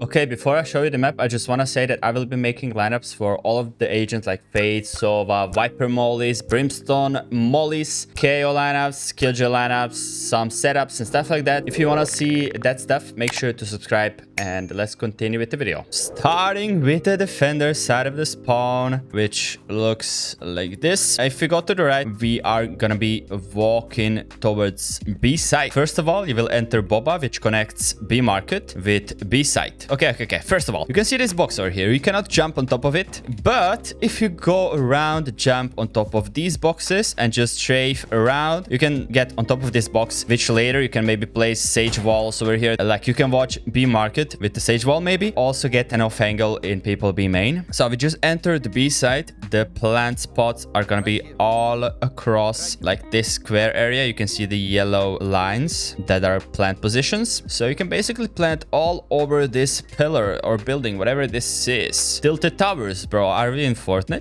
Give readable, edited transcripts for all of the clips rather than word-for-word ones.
Okay, before I show you the map, I just want to say that I will be making lineups for all of the agents like Fate, Sova, Viper Mollies, Brimstone Mollies, KO lineups, Killjoy lineups, some setups and stuff like that. If you want to see that stuff, make sure to subscribe and let's continue with the video. Starting with the defender side of the spawn, which looks like this. If we go to the right, we are gonna be walking towards B side. First of all, you will enter Boba, which connects B market with B side. Okay. First of all, you can see this box over here. You cannot jump on top of it, but if you go around, jump on top of these boxes and just strafe around, you can get on top of this box, which later you can maybe place sage walls over here. Like you can watch B market with the sage wall maybe. Also get an off angle in people B main. So we just entered the B side. The plant spots are gonna be all across like this square area. You can see the yellow lines that are plant positions. So you can basically plant all over this pillar or building, whatever this is. Tilted towers, bro. Are we in Fortnite?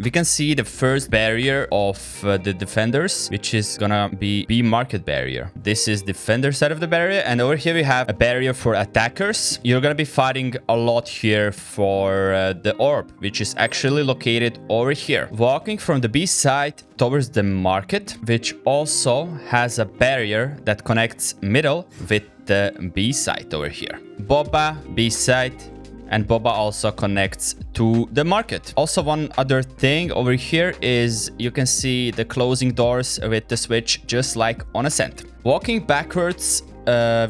We can see the first barrier of the defenders, which is gonna be B market barrier. This is defender side of the barrier, and over here we have a barrier for attackers. You're gonna be fighting a lot here for the orb, which is actually located over here. Walking from the B side towards the market, which also has a barrier that connects middle with the B side over here. Boba, B side, and Boba also connects to the market. Also, one other thing over here is you can see the closing doors with the switch, just like on Ascent. Walking backwards,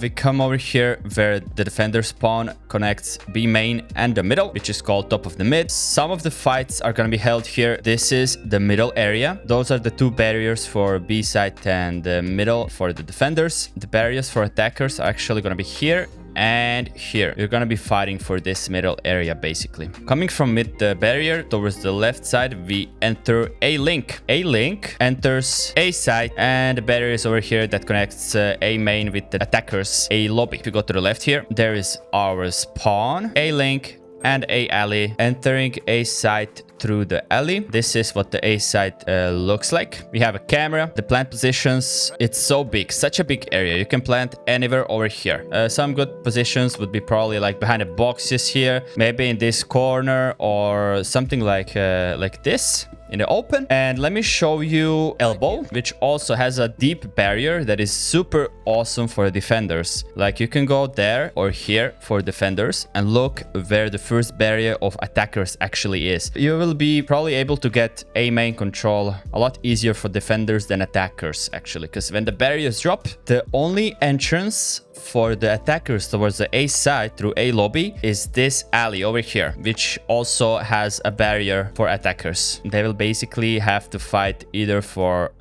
we come over here where the defender spawn connects B main and the middle, which is called top of the mid. Some of the fights are going to be held here. This is the middle area. Those are the two barriers for B side and the middle for the defenders. The barriers for attackers are actually going to be here and here. You're gonna be fighting for this middle area basically. Coming from mid the barrier towards the left side, we enter A link. A link enters A side, and the barrier is over here that connects A main with the attackers A lobby. If you go to the left here, there is our spawn, A link, and A alley. Entering A side through the alley. This is what the A side looks like. We have a camera. The plant positions, it's so big, such a big area. You can plant anywhere over here. Some good positions would be probably like behind the boxes here, maybe in this corner or something like this in the open. And let me show you elbow, which also has a deep barrier that is super awesome for defenders. Like you can go there or here for defenders and look where the first barrier of attackers actually is. You will be probably able to get A main control a lot easier for defenders than attackers actually, because when the barriers drop, the only entrance for the attackers towards the A side through A lobby is this alley over here, which also has a barrier for attackers. They will basically have to fight either for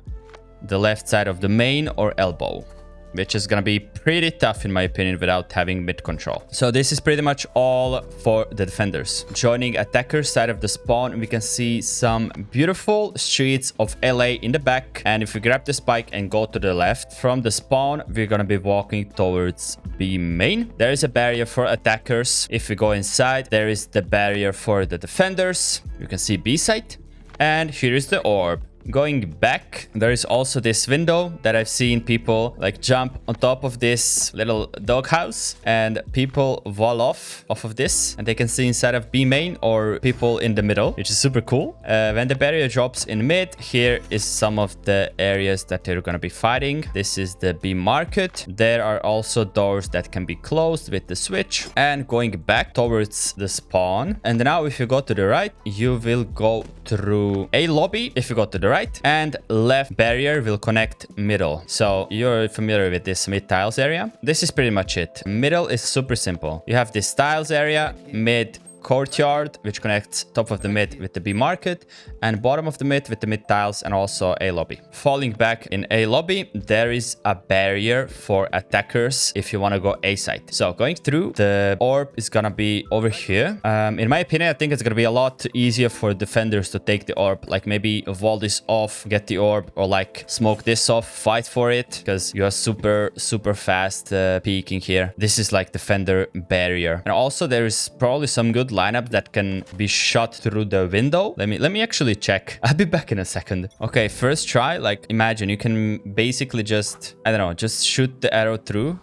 the left side of the main or elbow, which is gonna be pretty tough in my opinion without having mid control. So this is pretty much all for the defenders. Joining attacker side of the spawn, we can see some beautiful streets of LA in the back. And if we grab the spike and go to the left from the spawn, we're gonna be walking towards B main. There is a barrier for attackers. If we go inside, there is the barrier for the defenders. You can see B side. And here is the orb. Going back, there is also this window that I've seen people like jump on top of this little doghouse, and people wall off of this, and they can see inside of B main or people in the middle, which is super cool. When the barrier drops in mid, here is some of the areas that they're gonna be fighting. This is the B market. There are also doors that can be closed with the switch. And going back towards the spawn, and now if you go to the right, you will go through A lobby. If you go to the right, and left barrier will connect middle. So you're familiar with this mid tiles area. This is pretty much it. Middle is super simple. You have this tiles area, mid courtyard, which connects top of the mid with the B market, and bottom of the mid with the mid tiles and also A lobby. Falling back in A lobby, there is a barrier for attackers if you want to go A side. So going through, the orb is gonna be over here. In my opinion, I think it's gonna be a lot easier for defenders to take the orb, like maybe wall this off, get the orb, or like smoke this off, fight for it, because you are super fast peeking here. This is like defender barrier. And also there is probably some good lineup that can be shot through the window. Let me actually check. I'll be back in a second. Okay, first try. Like imagine you can basically just, I don't know, just shoot the arrow through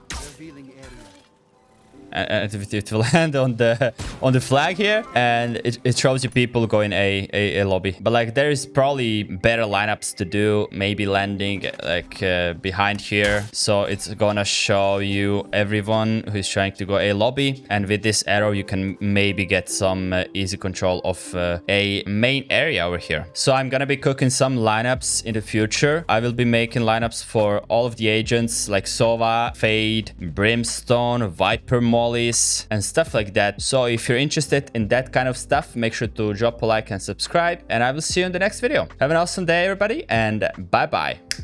and it will land on the flag here, and it shows you people going a lobby. But like there is probably better lineups to do, maybe landing like behind here, so it's gonna show you everyone who's trying to go a lobby, and with this arrow you can maybe get some easy control of a main area over here. So I'm gonna be cooking some lineups in the future. I will be making lineups for all of the agents like Sova, Fade, Brimstone, Viper Mollies, and stuff like that. So if you're interested in that kind of stuff, make sure to drop a like and subscribe, and I will see you in the next video. Have an awesome day, everybody, and bye bye.